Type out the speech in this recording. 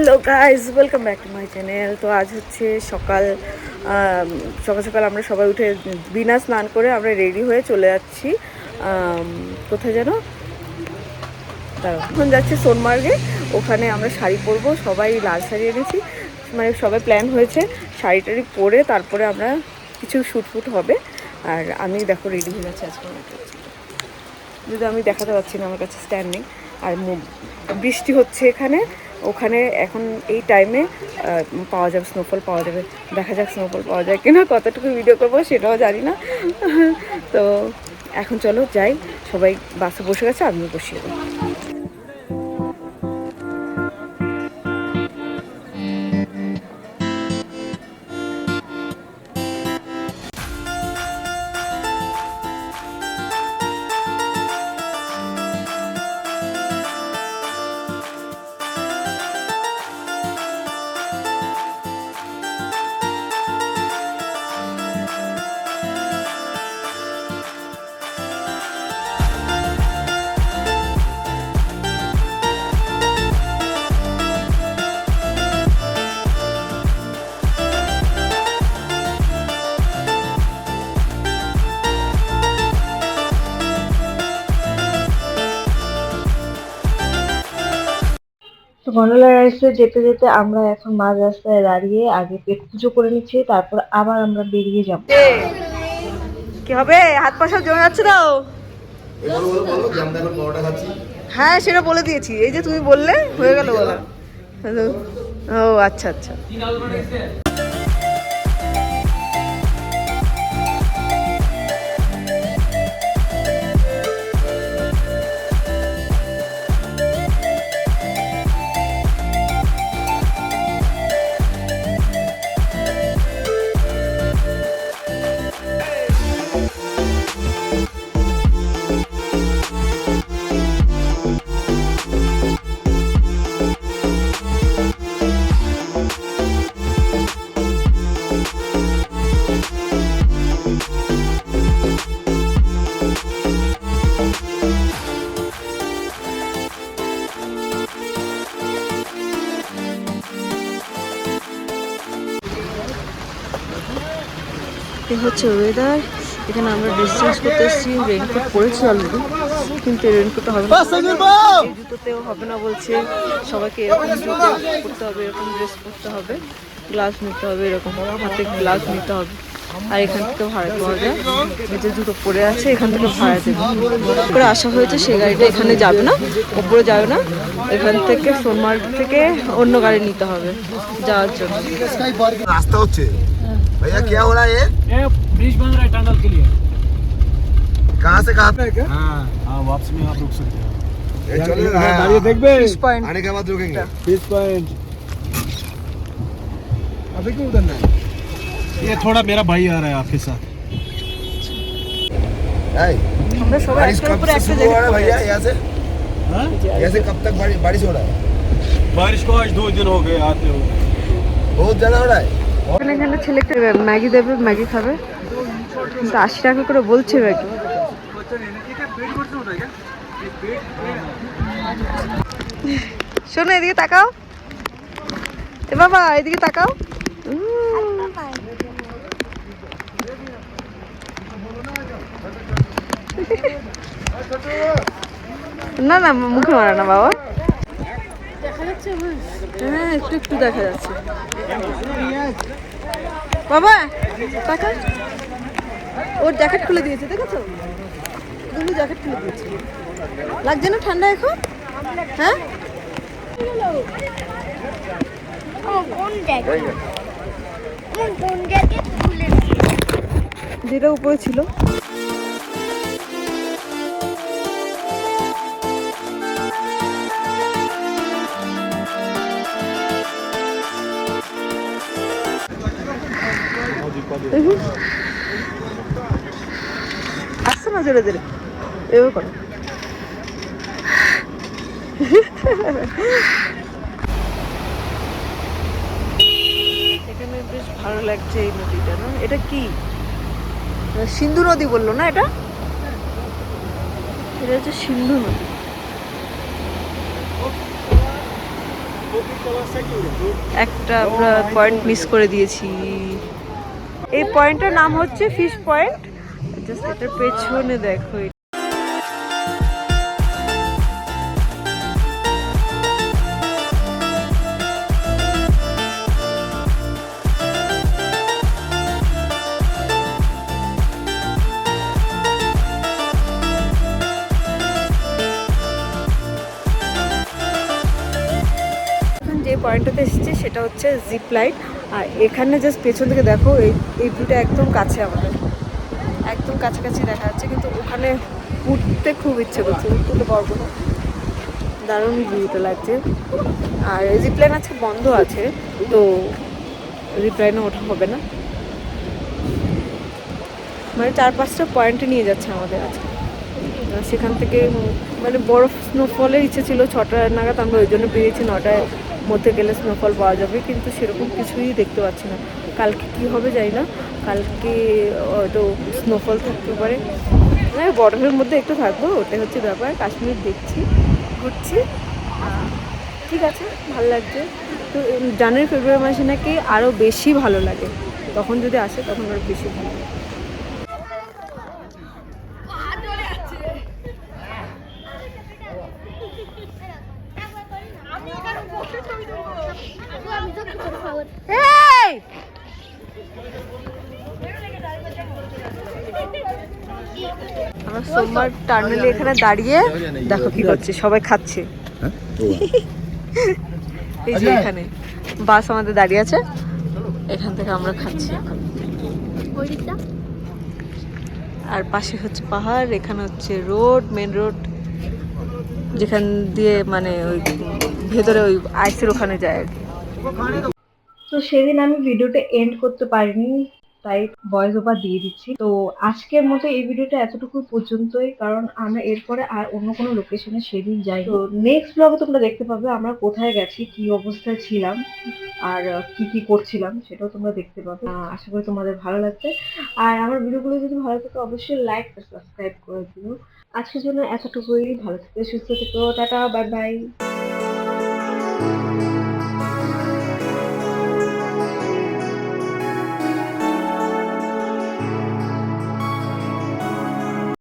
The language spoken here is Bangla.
Hello guys, welcome back to my channel. তো আজ হচ্ছে সকাল সকাল আমরা সবাই উঠে বিনা স্নান করে আমরা রেডি হয়ে চলে যাচ্ছি কোথায় যেন, এখন যাচ্ছি সোনমার্গে। ওখানে আমরা শাড়ি পরবো, সবাই লাল শাড়ি এনেছি, মানে সবাই প্ল্যান হয়েছে শাড়ি টাড়ি পরে তারপরে আমরা কিছু শ্যুট হবে। আর আমি দেখো রেডি হয়ে যাচ্ছি আজকে, যদি আমি দেখাতে পারছি না, আমার কাছে স্ট্যান্ড নেই। আর বৃষ্টি হচ্ছে এখানে, ওখানে এখন এই টাইমে পাওয়া যাবে, স্নোফল পাওয়া যাবে। দেখা যাক স্নোফল পাওয়া যায় কিনা, কতটুকু ভিডিও করবো সেটাও জানি না। তো এখন চলো যাই, সবাই বাসে বসে গেছে, আমিও বসিয়ে দেবো। তো গন্ডোলা রাইডসে যেতে যেতে আমরা এখন মাঝ রাস্তায় দাঁড়িয়ে আগে পেট পুজো করে নিচ্ছি, তারপর আবার আমরা বেরিয়ে যাব। কি হবে, হাত পা সব জমে যাচ্ছে তো? হ্যাঁ, সেটা বলে দিয়েছি, এই যে তুমি বললে হয়ে গেল বলা। ও আচ্ছা আচ্ছা। হচ্ছে ওয়েদার, এখানে আমরা ড্রেস চেঞ্জ করতে এসেছি। রেইনকোট পরেছি অলরেডি, কিন্তু রেইনকোট হবে না, এই জুতোতেও হবে না বলছে। সবাইকে এরকম জুতো পরতে হবে, এরকম ড্রেস পরতে হবে, গ্লাভস নিতে হবে, এরকম হাতে গ্লাভস নিতে হবে। আর এখান থেকে ভাড়া পাওয়া যায়, এই যে জুতো পরে আছে এখান থেকে ভাড়া দেবে করে আসা হয়েছে। সেই গাড়িটা এখানে যাবে না, ওপরে যাবে না, এখান থেকে সোনমার্গ থেকে অন্য গাড়ি নিতে হবে যাওয়ার জন্য। रास्ता होच्छे भैया, क्या हो रहा है? ये ब्रिज बन रहा है टनल के लिए। कहाँ से कहाँ? हाँ हाँ, वापसी में आप रुक सकते हो। चलो फिश पॉइंट आने के बाद रुकेंगे। फिश पॉइंट अभी क्यों उधरना है? ये थोड़ा मेरा भाई आ रहा है आपके साथ। আমরা সবাই बारिश একটা कब উপরে से একটা शुरू हो रहा है भैया? यहाँ से हाँ? यहाँ से कब तक बारिश हो रहा है? बारिश को आज 2 दिन हो गए आते हो। बहुत ज्यादा हो रहा है। এখানে ছেলেকে ম্যাগি দেবে, ম্যাগি খাবে, কিন্তু 80 টাকা করে বলছে ম্যাগি। শোনো, এদিকে তাকাও, এ বাবা এদিকে তাকাও। না না, মুখে মারা না বাবা। হ্যাঁ, একটু একটু দেখা যাচ্ছে। বাবা টাকা, ওর জ্যাকেট খুলে দিয়েছে, দেখেছো? দুটো জ্যাকেট খুলে দিয়েছে, লাগছে না ঠান্ডা এখন? হ্যাঁ, যেটা উপরে ছিল। আসছে না, জোরে জোরে এভাবে করো। এখানে বেশ ভালো লাগছে এই নদীটা, না? এটা কি সিন্ধু নদী বললো না? এটা এটা হচ্ছে সিন্ধু নদী। একটা আমরা পয়েন্ট মিস করে দিয়েছি। এই পয়েন্টটার নাম হচ্ছে ফিশ পয়েন্ট। জাস্ট এটার পেছনে দেখো, যে পয়েন্টটাতে এসেছি সেটা হচ্ছে জিপ লাইন। আর এখানে জাস্ট পেছন থেকে দেখো, এই ভিউটা একদম কাছে, আমাদের একদম কাছাকাছি দেখা যাচ্ছে, কিন্তু ওখানে উঠতে খুব ইচ্ছে করছে, উঠতে পারবো না। দারুণ ভিউটা লাগছে। আর জিপ লাইন আছে, বন্ধ আছে, তো জিপ লাইনে ওঠা হবে না। মানে 4-5টা পয়েন্টে নিয়ে যাচ্ছে আমাদের আজকে। সেখান থেকে মানে বরফ স্নোফলের ইচ্ছে ছিল 6টা নাগাদ, আমরা ওই জন্য বেরিয়েছি 9টার মধ্যে গেলে স্নোফল পাওয়া যাবে, কিন্তু সেরকম কিছুই দেখতে পাচ্ছি না। কালকে কি হবে জানি না, কালকে হয়তো স্নোফল থাকতে পারে, মানে বরফের মধ্যে একটু থাকবো, ওটাই হচ্ছে ব্যাপার। কাশ্মীর দেখছি, ঘুরছি, ঠিক আছে, ভালো লাগছে। তো জানুয়ারি ফেব্রুয়ারি মাসে নাকি আরও বেশি ভালো লাগে, তখন যদি আসে তখন আরও বেশি ভালো লাগে। আমরা সোমবার টার্মিনালে এখানে দাঁড়িয়ে দেখো কি করছে, সবাই খাচ্ছে। এই যে এখানে বাস আমাদের দাঁড়িয়ে আছে, এখান থেকে আমরা খাচ্ছি এখন। আর পাশে হচ্ছে পাহাড়, এখানে হচ্ছে রোড, মেন রোড, যেখান দিয়ে মানে ওই ভেতরে ওই আইসের ওখানে যায় আর কি। তো সেদিন আমি ভিডিওটা এন্ড করতে পারিনি, তাই ভয়েস ওভার দিয়ে দিচ্ছি। তো আজকের মতো এই ভিডিওটা এতটুকু পর্যন্তই, কারণ আমরা এরপরে আর অন্য কোনো লোকেশনে সেদিন যাই। তো নেক্সট ব্লগে তোমরা দেখতে পাবে আমরা কোথায় গেছি, কি অবস্থায় ছিলাম, আর কি কি করছিলাম, সেটাও তোমরা দেখতে পাবে। আশা করি তোমাদের ভালো লাগবে। আর আমার ভিডিওগুলো যদি ভালো থাকে অবশ্যই লাইক আর সাবস্ক্রাইব করে দিও। আজকের জন্য এতটুকুই, ভালো থেকো, সুস্থ থেকো, টাটা, বাই বাই।